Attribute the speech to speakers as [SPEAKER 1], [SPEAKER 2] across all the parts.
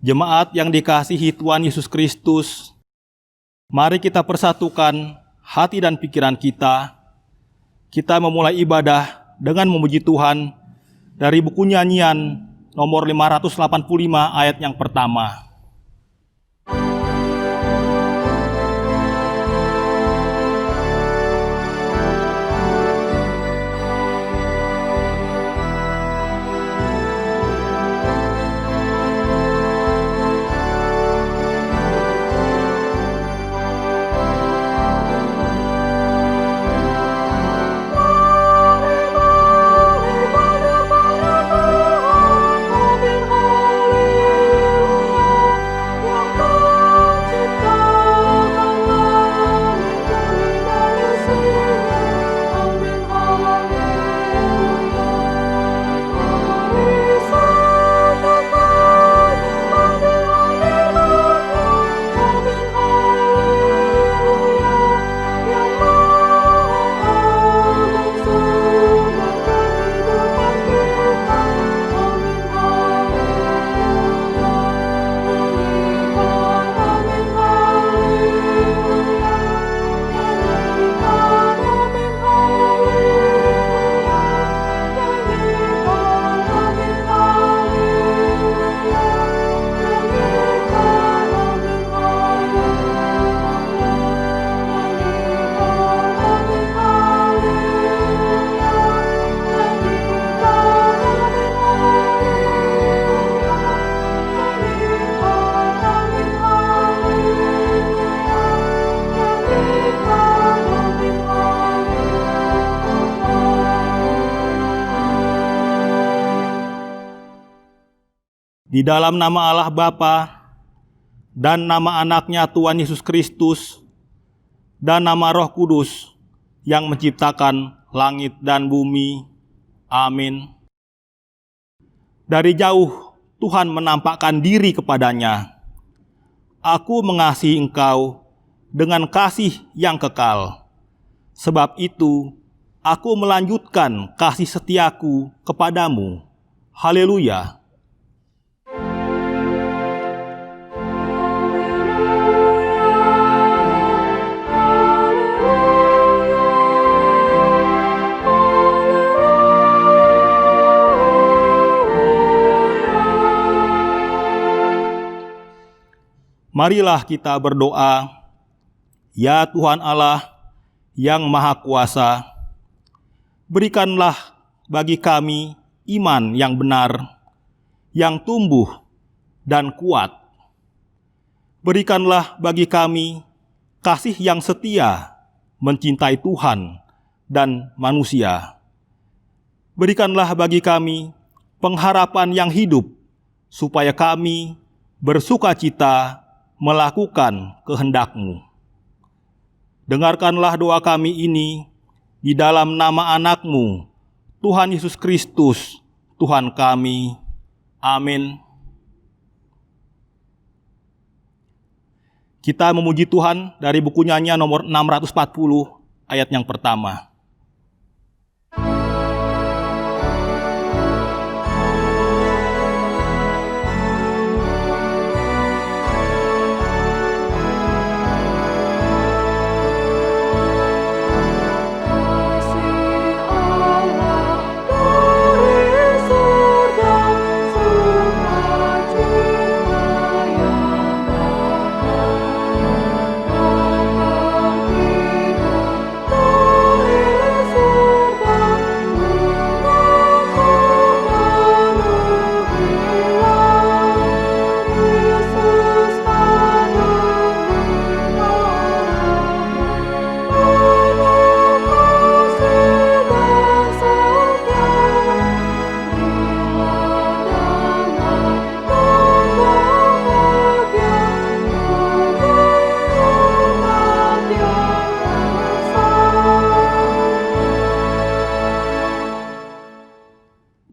[SPEAKER 1] Jemaat yang dikasihi Tuhan Yesus Kristus, mari kita persatukan hati dan pikiran kita. Kita memulai ibadah dengan memuji Tuhan dari buku nyanyian nomor 585 ayat yang pertama. Di dalam nama Allah Bapa dan nama anaknya Tuhan Yesus Kristus dan nama Roh Kudus yang menciptakan langit dan bumi. Amin. Dari jauh Tuhan menampakkan diri kepadanya. Aku mengasihi engkau dengan kasih yang kekal. Sebab itu aku melanjutkan kasih setiaku kepadamu. Haleluya. Marilah kita berdoa. Ya Tuhan Allah yang Maha Kuasa, berikanlah bagi kami iman yang benar, yang tumbuh dan kuat. Berikanlah bagi kami kasih yang setia, mencintai Tuhan dan manusia. Berikanlah bagi kami pengharapan yang hidup, supaya kami bersukacita melakukan kehendak-Mu. Dengarkanlah doa kami ini di dalam nama anak-Mu, Tuhan Yesus Kristus, Tuhan kami. Amin. Kita memuji Tuhan dari buku nyanyian nomor 640 ayat yang pertama.
[SPEAKER 2] Thank you.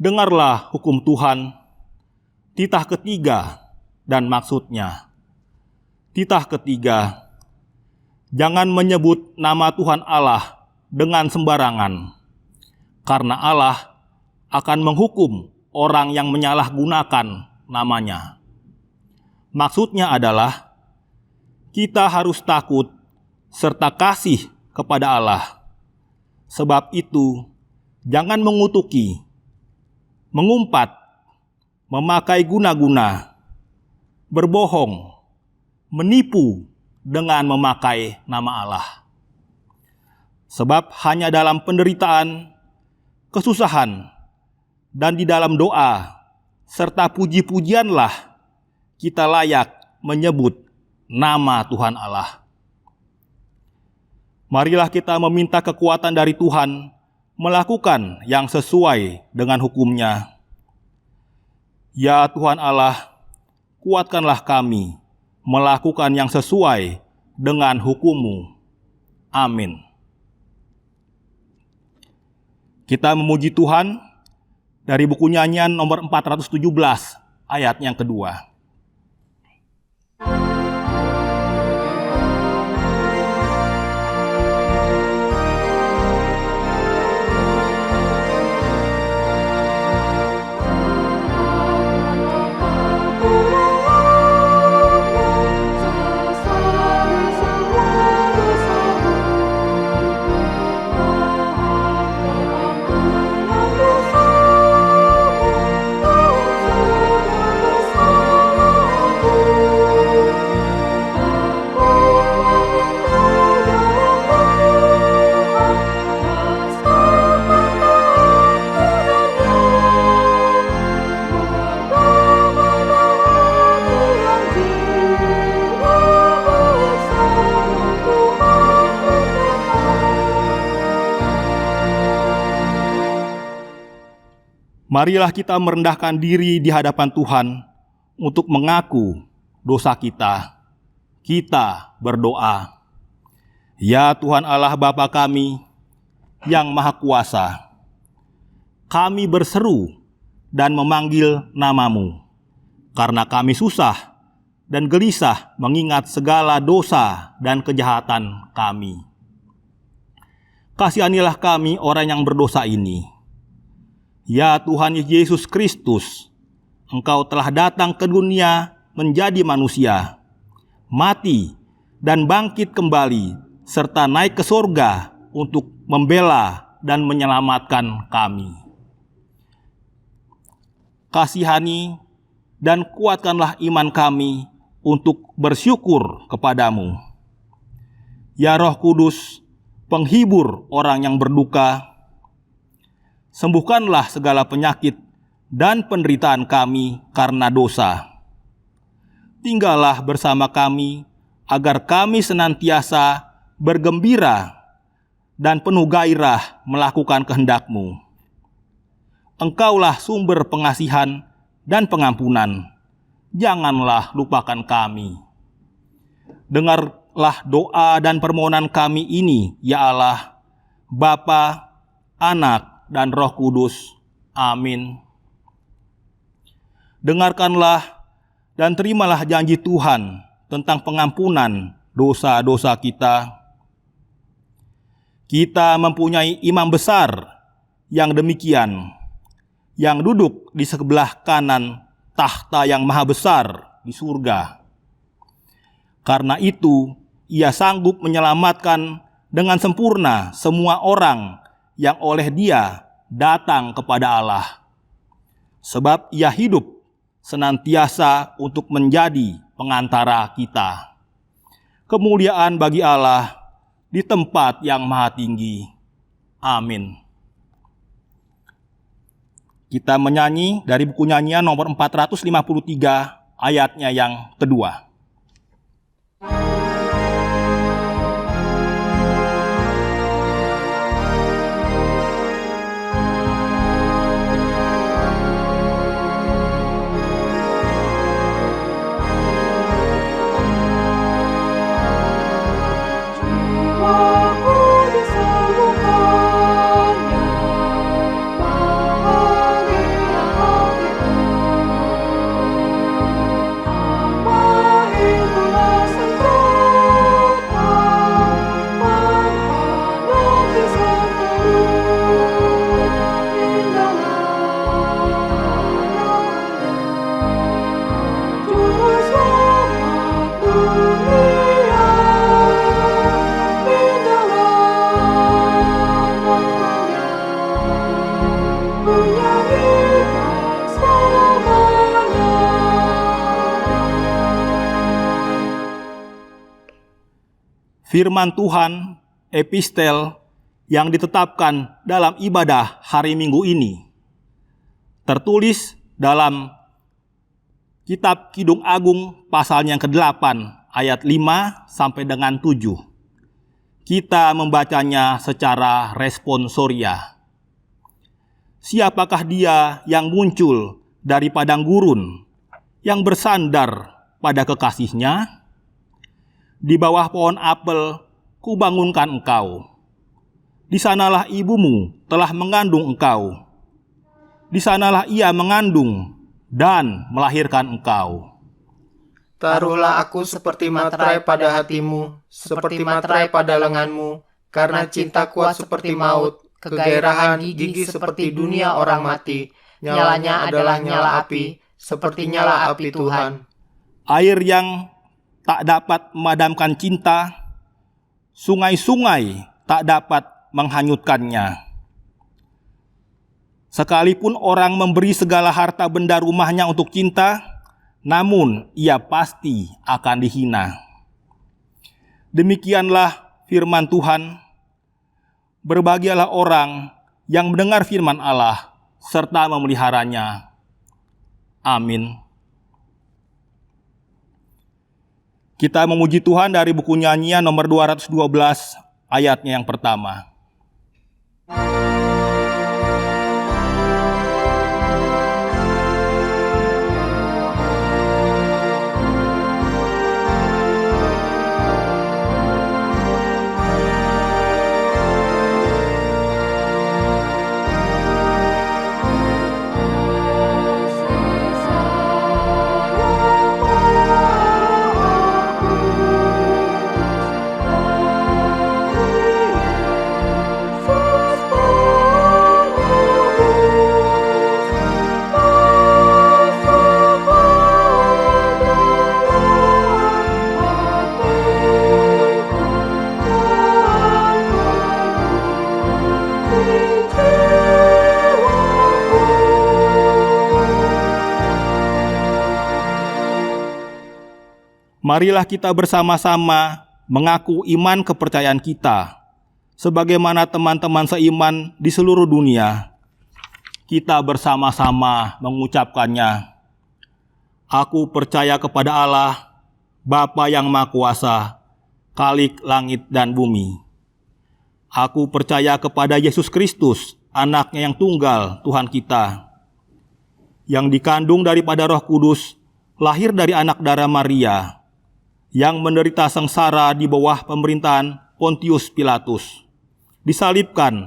[SPEAKER 1] Dengarlah hukum Tuhan, titah ketiga dan maksudnya. Titah ketiga, jangan menyebut nama Tuhan Allah dengan sembarangan, karena Allah akan menghukum orang yang menyalahgunakan namanya. Maksudnya adalah kita harus takut serta kasih kepada Allah. Sebab itu, jangan mengutuki, mengumpat, memakai guna-guna, berbohong, menipu dengan memakai nama Allah. Sebab hanya dalam penderitaan, kesusahan, dan di dalam doa, serta puji-pujianlah kita layak menyebut nama Tuhan Allah. Marilah kita meminta kekuatan dari Tuhan, melakukan yang sesuai dengan hukum-Nya. Ya Tuhan Allah, kuatkanlah kami, melakukan yang sesuai dengan hukum-Mu. Amin. Kita memuji Tuhan dari buku Nyanyian nomor 417, ayat yang kedua. Marilah kita merendahkan diri di hadapan Tuhan untuk mengaku dosa kita. Kita berdoa. Ya Tuhan Allah Bapa kami yang Maha Kuasa, kami berseru dan memanggil nama-Mu, karena kami susah dan gelisah mengingat segala dosa dan kejahatan kami. Kasihanilah kami orang yang berdosa ini. Ya Tuhan Yesus Kristus, Engkau telah datang ke dunia menjadi manusia, mati dan bangkit kembali, serta naik ke sorga untuk membela dan menyelamatkan kami. Kasihani dan kuatkanlah iman kami untuk bersyukur kepadamu. Ya Roh Kudus, penghibur orang yang berduka, sembuhkanlah segala penyakit dan penderitaan kami karena dosa. Tinggallah bersama kami, agar kami senantiasa bergembira dan penuh gairah melakukan kehendak-Mu. Engkaulah sumber pengasihan dan pengampunan. Janganlah lupakan kami. Dengarlah doa dan permohonan kami ini, ya Allah, Bapa, Anak, dan Roh Kudus. Amin. Dengarkanlah dan terimalah janji Tuhan tentang pengampunan dosa-dosa kita. Kita mempunyai imam besar yang demikian, yang duduk di sebelah kanan tahta yang maha besar di surga. Karena itu, Ia sanggup menyelamatkan dengan sempurna semua orang yang oleh Dia datang kepada Allah. Sebab Ia hidup senantiasa untuk menjadi pengantara kita. Kemuliaan bagi Allah di tempat yang maha tinggi. Amin. Kita menyanyi dari buku Nyanyian nomor 453, ayatnya yang kedua.
[SPEAKER 2] Maha
[SPEAKER 1] firman Tuhan, epistel yang ditetapkan dalam ibadah hari Minggu ini tertulis dalam Kitab Kidung Agung pasal yang ke-8 ayat 5 sampai dengan 7. Kita membacanya secara responsoria. Siapakah dia yang muncul dari padang gurun, yang bersandar pada kekasihnya? Di bawah pohon apel kubangunkan engkau. Di sanalah ibumu telah mengandung engkau. Di sanalah ia mengandung dan melahirkan engkau.
[SPEAKER 2] Taruhlah aku seperti materai pada hatimu, seperti materai pada lenganmu, karena cinta kuat seperti maut, kegairahan gigi seperti dunia orang mati. Nyalanya adalah nyala api, seperti nyala api Tuhan.
[SPEAKER 1] Air yang tak dapat memadamkan cinta, sungai-sungai tak dapat menghanyutkannya. Sekalipun orang memberi segala harta benda rumahnya untuk cinta, namun ia pasti akan dihina. Demikianlah firman Tuhan. Berbahagialah orang yang mendengar firman Allah serta memeliharanya. Amin. Kita memuji Tuhan dari buku nyanyian nomor 212 ayatnya yang pertama. Marilah kita bersama-sama mengaku iman kepercayaan kita, sebagaimana teman-teman seiman di seluruh dunia. Kita bersama-sama mengucapkannya. Aku percaya kepada Allah, Bapa yang Maha Kuasa, Khalik langit dan bumi. Aku percaya kepada Yesus Kristus, Anaknya yang tunggal, Tuhan kita, yang dikandung daripada Roh Kudus, lahir dari anak darah Maria, yang menderita sengsara di bawah pemerintahan Pontius Pilatus, disalibkan,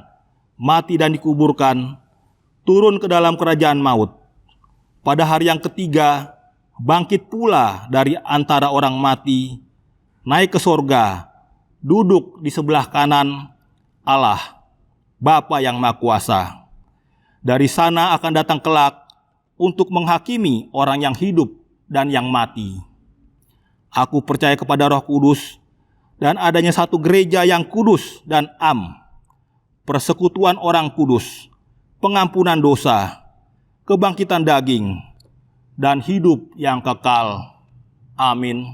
[SPEAKER 1] mati dan dikuburkan, turun ke dalam kerajaan maut. Pada hari yang ketiga, bangkit pula dari antara orang mati, naik ke sorga, duduk di sebelah kanan Allah, Bapa yang Maha Kuasa. Dari sana akan datang kelak untuk menghakimi orang yang hidup dan yang mati. Aku percaya kepada Roh Kudus dan adanya satu gereja yang kudus dan am, persekutuan orang kudus, pengampunan dosa, kebangkitan daging, dan hidup yang kekal. Amin.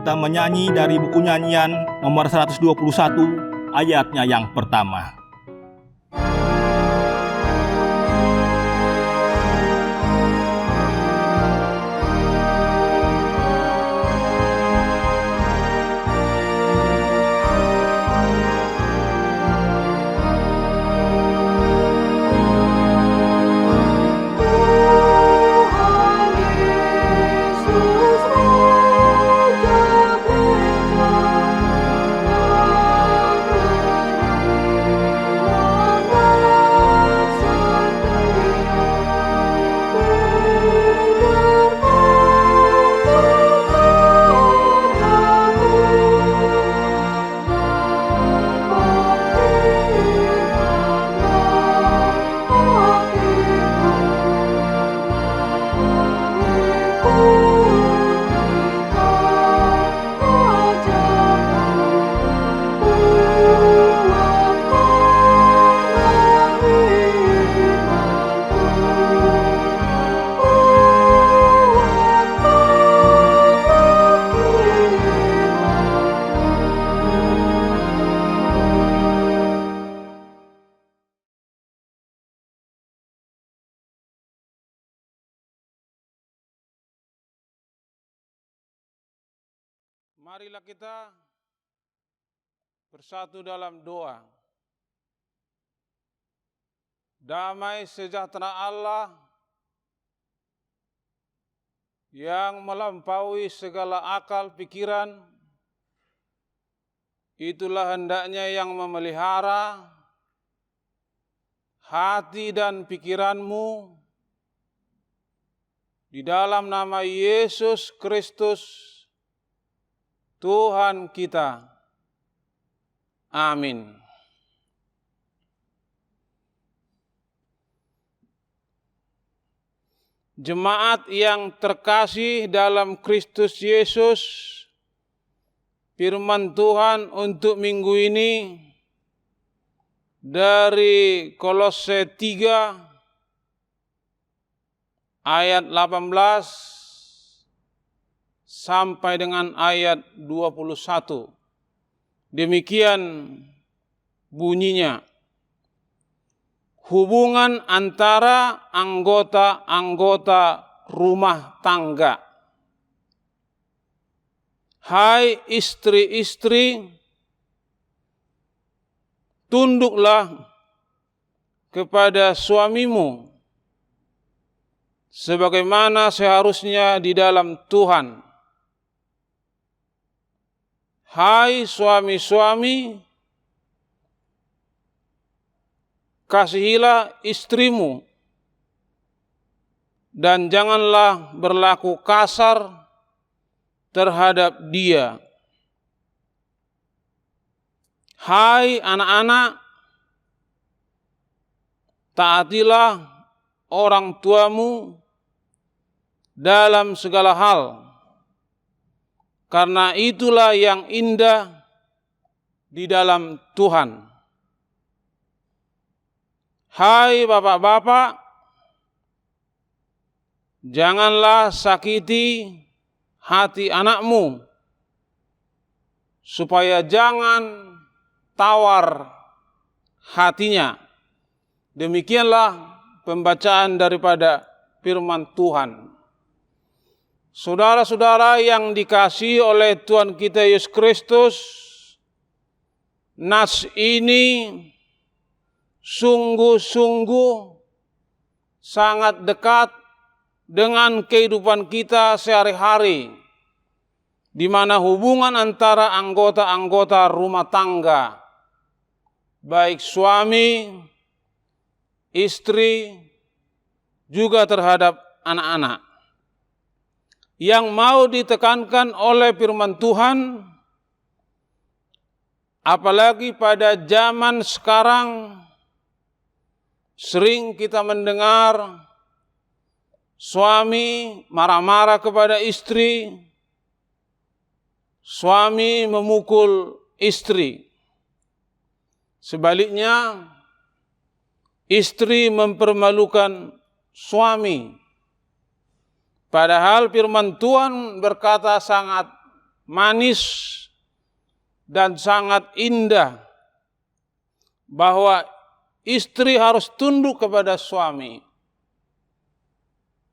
[SPEAKER 1] kita menyanyi dari buku nyanyian nomor 121 ayatnya yang pertama.
[SPEAKER 3] Marilah kita bersatu dalam doa. Damai sejahtera Allah yang melampaui segala akal pikiran, itulah hendaknya yang memelihara hati dan pikiranmu di dalam nama Yesus Kristus, Tuhan kita. Amin. Jemaat yang terkasih dalam Kristus Yesus, firman Tuhan untuk minggu ini dari Kolose 3 ayat 18 sampai dengan ayat 21. Demikian bunyinya. Hubungan antara anggota-anggota rumah tangga. Hai istri-istri, tunduklah kepada suamimu sebagaimana seharusnya di dalam Tuhan. Hai suami-suami, kasihilah istrimu dan janganlah berlaku kasar terhadap dia. Hai anak-anak, taatilah orang tuamu dalam segala hal, karena itulah yang indah di dalam Tuhan. Hai bapak-bapak, janganlah sakiti hati anakmu, supaya jangan tawar hatinya. Demikianlah pembacaan daripada firman Tuhan. Saudara-saudara yang dikasihi oleh Tuhan kita Yesus Kristus, nas ini sungguh-sungguh sangat dekat dengan kehidupan kita sehari-hari, di mana hubungan antara anggota-anggota rumah tangga, baik suami, istri, juga terhadap anak-anak, yang mau ditekankan oleh firman Tuhan, apalagi pada zaman sekarang. Sering kita mendengar suami marah-marah kepada istri, suami memukul istri. Sebaliknya, istri mempermalukan suami. Padahal firman Tuhan berkata sangat manis dan sangat indah bahwa istri harus tunduk kepada suami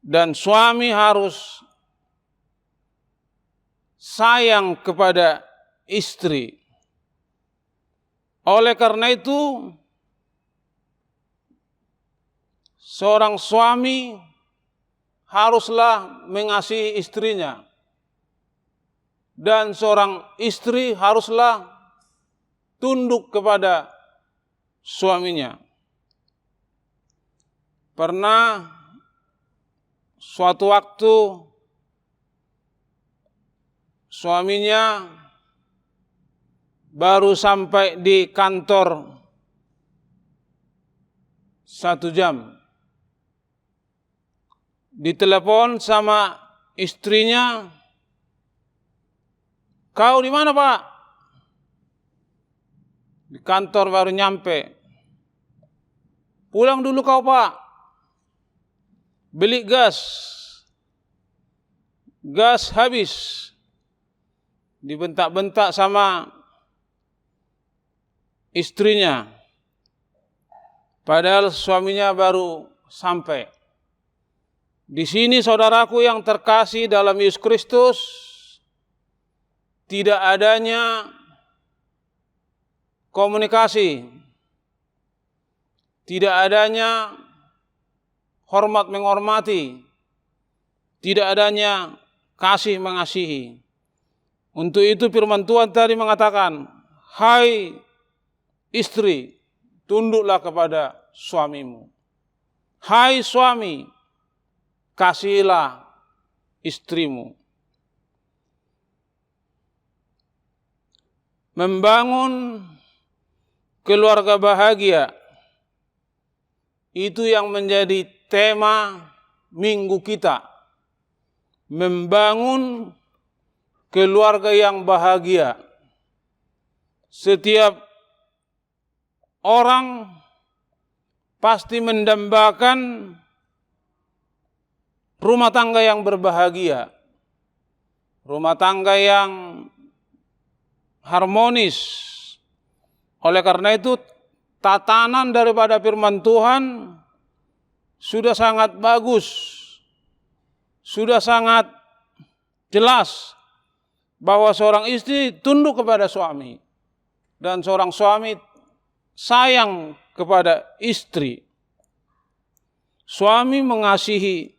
[SPEAKER 3] dan suami harus sayang kepada istri. Oleh karena itu, seorang suami haruslah mengasihi istrinya dan seorang istri haruslah tunduk kepada suaminya. Pernah suatu waktu suaminya baru sampai di kantor 1 jam. Ditelepon sama istrinya, "Kau di mana, Pak?" "Di kantor baru nyampe." "Pulang dulu kau, Pak. Beli gas. Gas habis." Dibentak-bentak sama istrinya. Padahal suaminya baru sampai. Di sini saudaraku yang terkasih dalam Yesus Kristus, tidak adanya komunikasi, tidak adanya hormat menghormati, tidak adanya kasih mengasihi. Untuk itu firman Tuhan tadi mengatakan, "Hai istri, tunduklah kepada suamimu. Hai suami, kasihilah istrimu." Membangun keluarga bahagia itu yang menjadi tema minggu kita. Membangun keluarga yang bahagia. Setiap orang pasti mendambakan rumah tangga yang berbahagia, rumah tangga yang harmonis. Oleh karena itu, tatanan daripada firman Tuhan sudah sangat bagus, sudah sangat jelas bahwa seorang istri tunduk kepada suami dan seorang suami sayang kepada istri. Suami mengasihi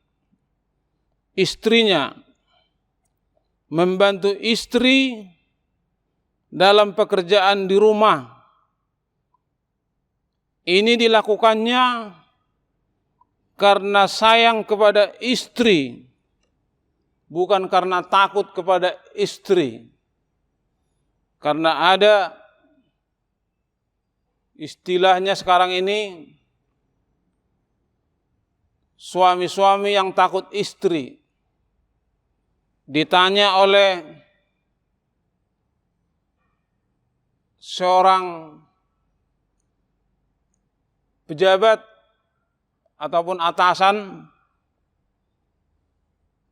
[SPEAKER 3] istrinya, membantu istri dalam pekerjaan di rumah. Ini dilakukannya karena sayang kepada istri, bukan karena takut kepada istri. Karena ada istilahnya sekarang ini, suami-suami yang takut istri. Ditanya oleh seorang pejabat ataupun atasan,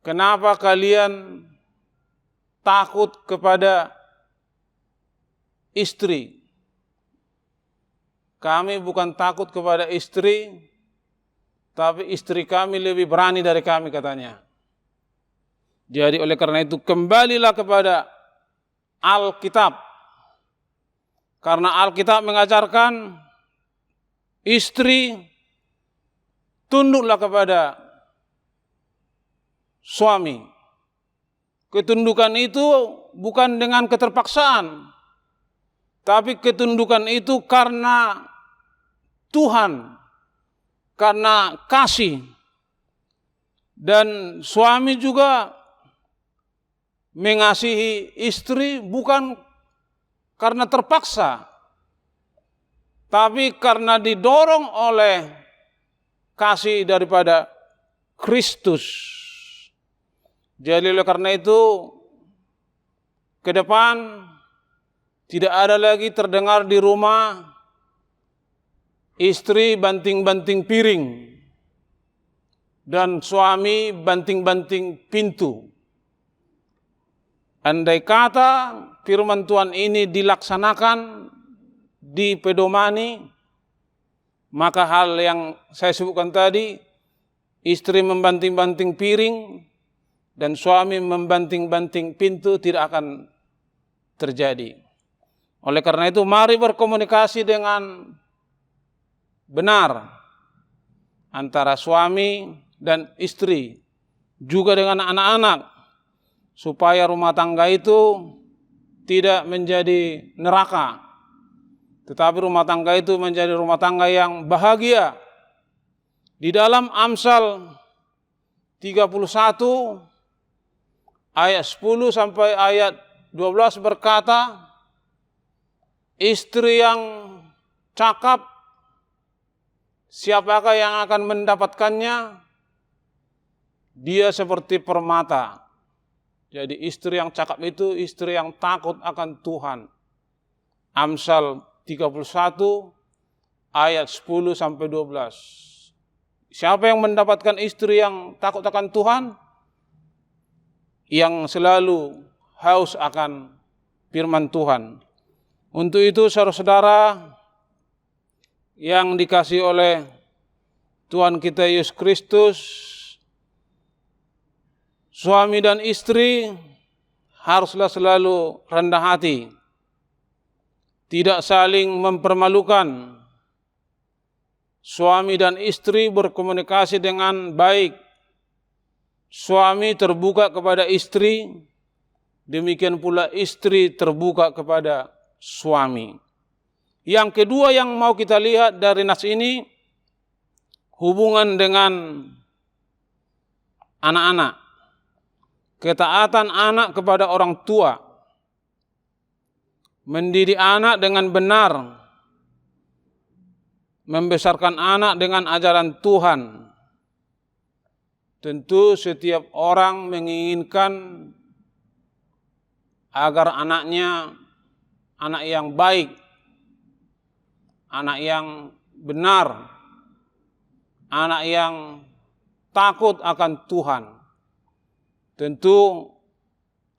[SPEAKER 3] "Kenapa kalian takut kepada istri?" "Kami bukan takut kepada istri, tapi istri kami lebih berani dari kami," katanya. Jadi oleh karena itu kembalilah kepada Alkitab. Karena Alkitab mengajarkan istri tunduklah kepada suami. Ketundukan itu bukan dengan keterpaksaan, tapi ketundukan itu karena Tuhan, karena kasih. Dan suami juga mengasihi istri bukan karena terpaksa, tapi karena didorong oleh kasih daripada Kristus. Jadi oleh karena itu, ke depan tidak ada lagi terdengar di rumah istri banting-banting piring dan suami banting-banting pintu. Andai kata firman Tuhan ini dilaksanakan, dipedomani, maka hal yang saya sebutkan tadi, istri membanting-banting piring dan suami membanting-banting pintu, tidak akan terjadi. Oleh karena itu, mari berkomunikasi dengan benar antara suami dan istri, juga dengan anak-anak, supaya rumah tangga itu tidak menjadi neraka, tetapi rumah tangga itu menjadi rumah tangga yang bahagia. Di dalam Amsal 31 ayat 10 sampai ayat 12 berkata, istri yang cakap, siapakah yang akan mendapatkannya? Dia seperti permata. Jadi istri yang cakap itu istri yang takut akan Tuhan. Amsal 31 ayat 10 sampai 12. Siapa yang mendapatkan istri yang takut akan Tuhan? Yang selalu haus akan firman Tuhan. Untuk itu saudara-saudara yang dikasihi oleh Tuhan kita Yesus Kristus, suami dan istri haruslah selalu rendah hati, tidak saling mempermalukan. Suami dan istri berkomunikasi dengan baik. Suami terbuka kepada istri, demikian pula istri terbuka kepada suami. Yang kedua yang mau kita lihat dari nas ini, hubungan dengan anak-anak. Ketaatan anak kepada orang tua, mendidik anak dengan benar, membesarkan anak dengan ajaran Tuhan. Tentu setiap orang menginginkan agar anaknya anak yang baik, anak yang benar, anak yang takut akan Tuhan. Tentu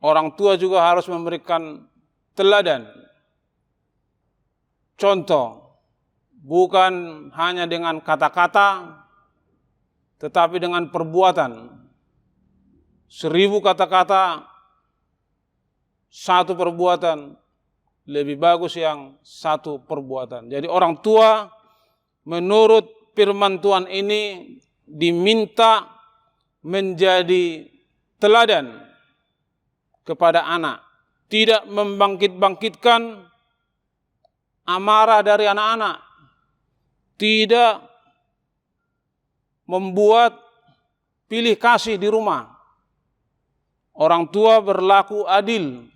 [SPEAKER 3] orang tua juga harus memberikan teladan, contoh, bukan hanya dengan kata-kata, tetapi dengan perbuatan. 1000 kata-kata, 1 perbuatan, lebih bagus yang 1 perbuatan. Jadi orang tua menurut firman Tuhan ini diminta menjadi teladan kepada anak, tidak membangkit-bangkitkan amarah dari anak-anak, tidak membuat pilih kasih di rumah. Orang tua berlaku adil.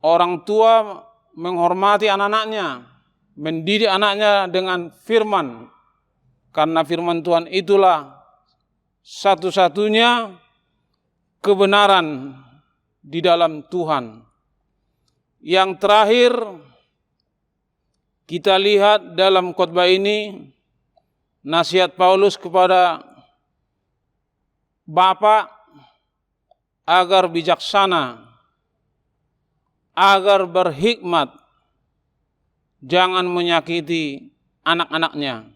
[SPEAKER 3] Orang tua menghormati anak-anaknya, mendidik anaknya dengan firman, karena firman Tuhan itulah satu-satunya kebenaran di dalam Tuhan. Yang terakhir kita lihat dalam khotbah ini, nasihat Paulus kepada bapak agar bijaksana, agar berhikmat, jangan menyakiti anak-anaknya,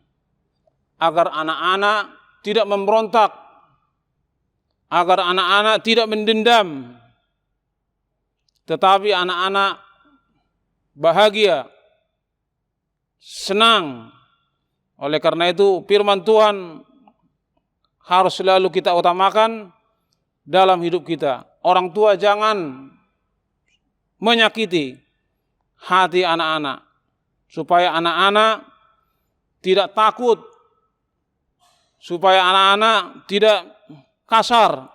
[SPEAKER 3] agar anak-anak tidak memberontak, agar anak-anak tidak mendendam, tetapi anak-anak bahagia, senang. Oleh karena itu firman Tuhan harus selalu kita utamakan dalam hidup kita. Orang tua jangan menyakiti hati anak-anak, supaya anak-anak tidak takut, supaya anak-anak tidak kasar,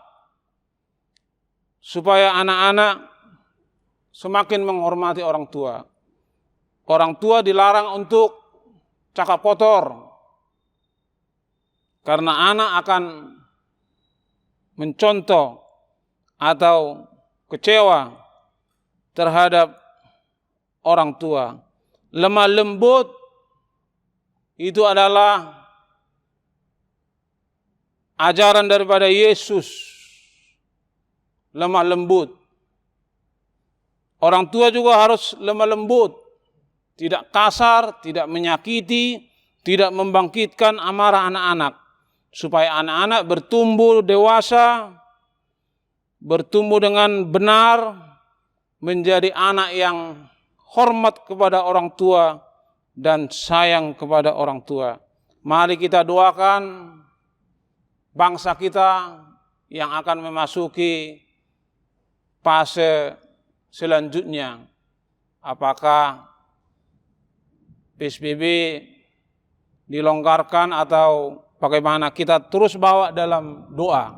[SPEAKER 3] supaya anak-anak semakin menghormati orang tua. Orang tua dilarang untuk cakap kotor, karena anak akan mencontoh atau kecewa terhadap orang tua. Lemah lembut itu adalah ajaran daripada Yesus. lemah lembut. Orang tua juga harus lemah lembut, tidak kasar, tidak menyakiti, tidak membangkitkan amarah anak-anak, supaya anak-anak bertumbuh dewasa, bertumbuh dengan benar, menjadi anak yang hormat kepada orang tua dan sayang kepada orang tua. Mari kita doakan bangsa kita yang akan memasuki fase selanjutnya. Apakah PSBB dilonggarkan atau bagaimana, kita terus bawa dalam doa.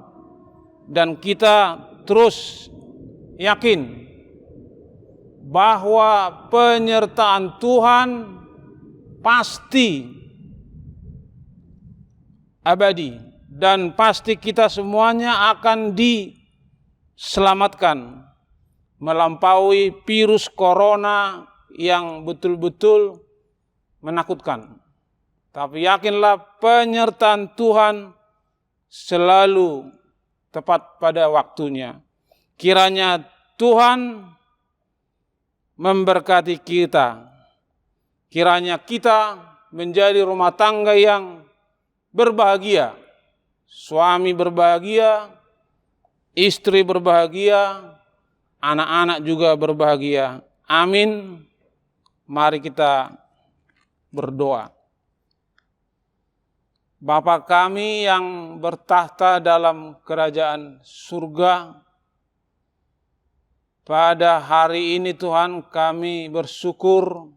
[SPEAKER 3] Dan kita terus yakin bahwa penyertaan Tuhan pasti abadi. Dan pasti kita semuanya akan diselamatkan melampaui virus corona yang betul-betul menakutkan. Tapi yakinlah penyertaan Tuhan selalu tepat pada waktunya. Kiranya Tuhan memberkati kita. Kiranya kita menjadi rumah tangga yang berbahagia. Suami berbahagia, istri berbahagia, anak-anak juga berbahagia. Amin. Mari kita berdoa. Bapa kami yang bertahta dalam kerajaan surga, pada hari ini Tuhan kami bersyukur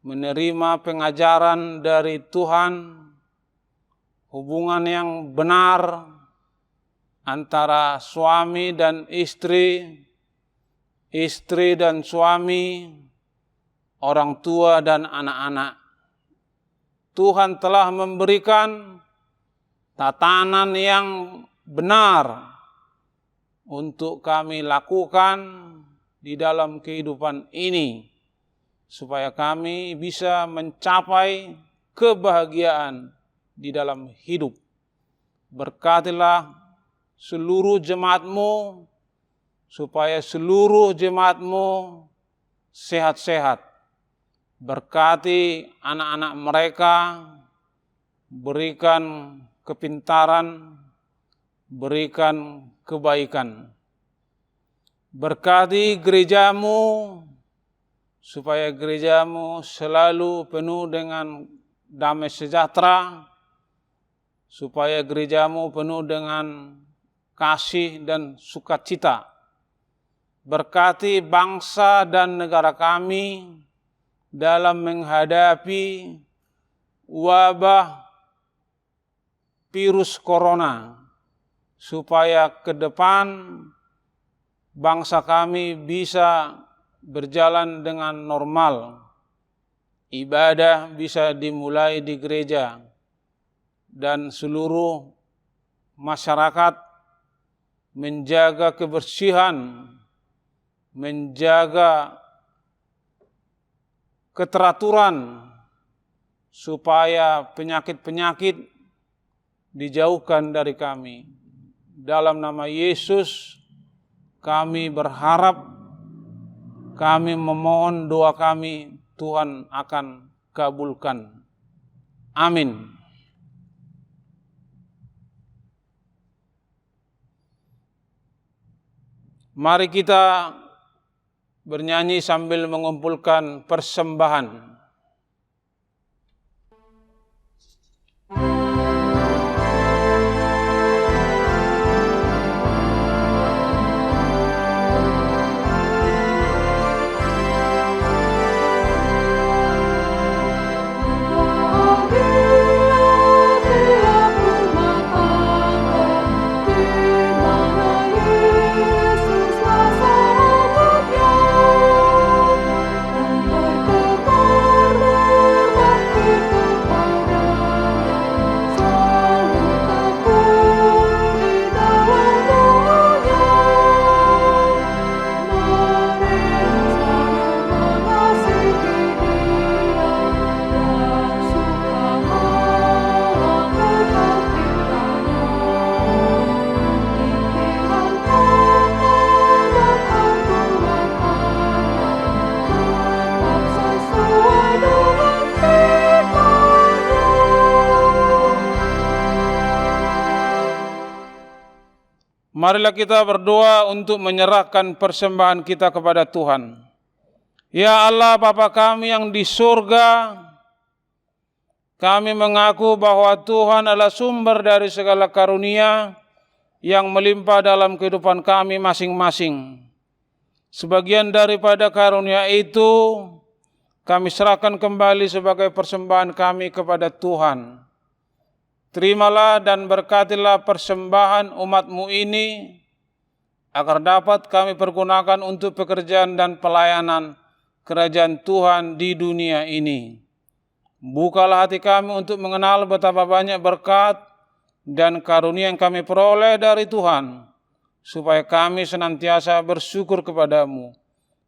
[SPEAKER 3] menerima pengajaran dari Tuhan, hubungan yang benar antara suami dan istri, istri dan suami, orang tua dan anak-anak. Tuhan telah memberikan tatanan yang benar untuk kami lakukan di dalam kehidupan ini, supaya kami bisa mencapai kebahagiaan di dalam hidup. Berkatilah seluruh jemaat-Mu, supaya seluruh jemaat-Mu sehat-sehat. Berkati anak-anak mereka, berikan kepintaran, berikan kebaikan. Berkati gereja-Mu, supaya gereja-Mu selalu penuh dengan damai sejahtera, supaya gereja-Mu penuh dengan kasih dan sukacita. Berkati bangsa dan negara kami dalam menghadapi wabah virus corona, supaya ke depan bangsa kami bisa berjalan dengan normal. Ibadah bisa dimulai di gereja, dan seluruh masyarakat menjaga kebersihan, menjaga keteraturan, supaya penyakit-penyakit dijauhkan dari kami. Dalam nama Yesus kami berharap, kami memohon, doa kami Tuhan akan kabulkan. Amin. Mari kita bernyanyi sambil mengumpulkan persembahan.
[SPEAKER 4] Yesus lah selamatnya, dan berkenan
[SPEAKER 3] Marilah kita berdoa untuk menyerahkan persembahan kita kepada Tuhan. Ya Allah, Bapa kami yang di surga, kami mengaku bahwa Tuhan adalah sumber dari segala karunia yang melimpah dalam kehidupan kami masing-masing. Sebagian daripada karunia itu kami serahkan kembali sebagai persembahan kami kepada Tuhan. Terimalah dan berkatilah persembahan umat-Mu ini, agar dapat kami pergunakan untuk pekerjaan dan pelayanan kerajaan Tuhan di dunia ini. Bukalah hati kami untuk mengenal betapa banyak berkat dan karunia yang kami peroleh dari Tuhan, supaya kami senantiasa bersyukur kepada-Mu.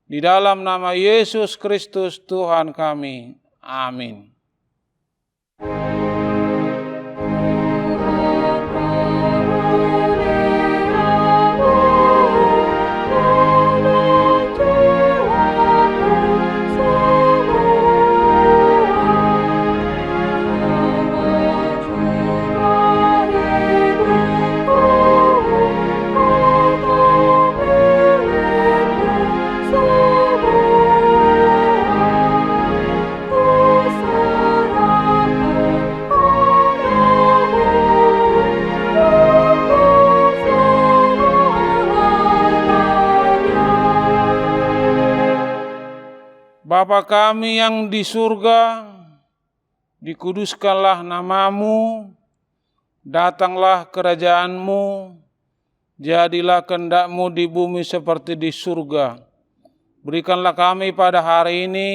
[SPEAKER 3] Di dalam nama Yesus Kristus Tuhan kami. Amin. Bapa kami yang di surga, dikuduskanlah nama-Mu, datanglah kerajaan-Mu, jadilah kehendak-Mu di bumi seperti di surga. Berikanlah kami pada hari ini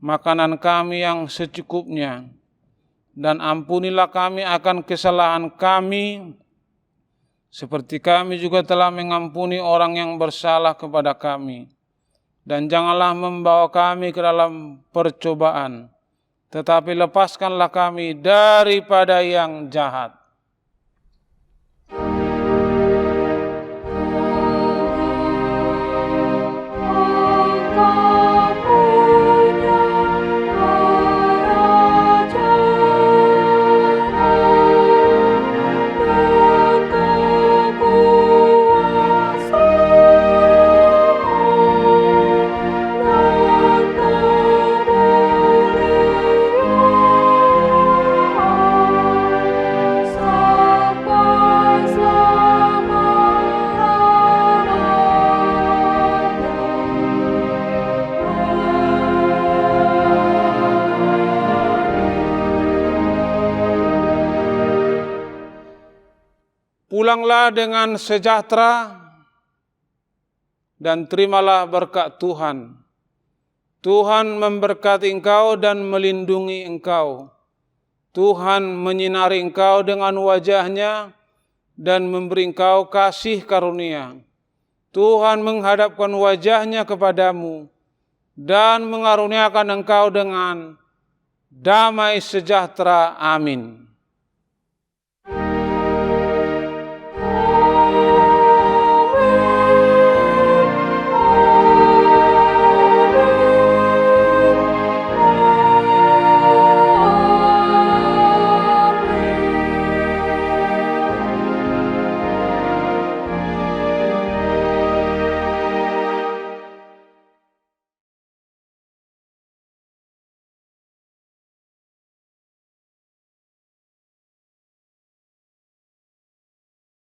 [SPEAKER 3] makanan kami yang secukupnya, dan ampunilah kami akan kesalahan kami, seperti kami juga telah mengampuni orang yang bersalah kepada kami. Dan janganlah membawa kami ke dalam percobaan, tetapi lepaskanlah kami daripada yang jahat. Pulanglah dengan sejahtera dan terimalah berkat Tuhan. Tuhan memberkati engkau dan melindungi engkau. Tuhan menyinari engkau dengan wajah-Nya dan memberi engkau kasih karunia. Tuhan menghadapkan wajah-Nya kepadamu dan mengaruniakan engkau dengan damai sejahtera. Amin.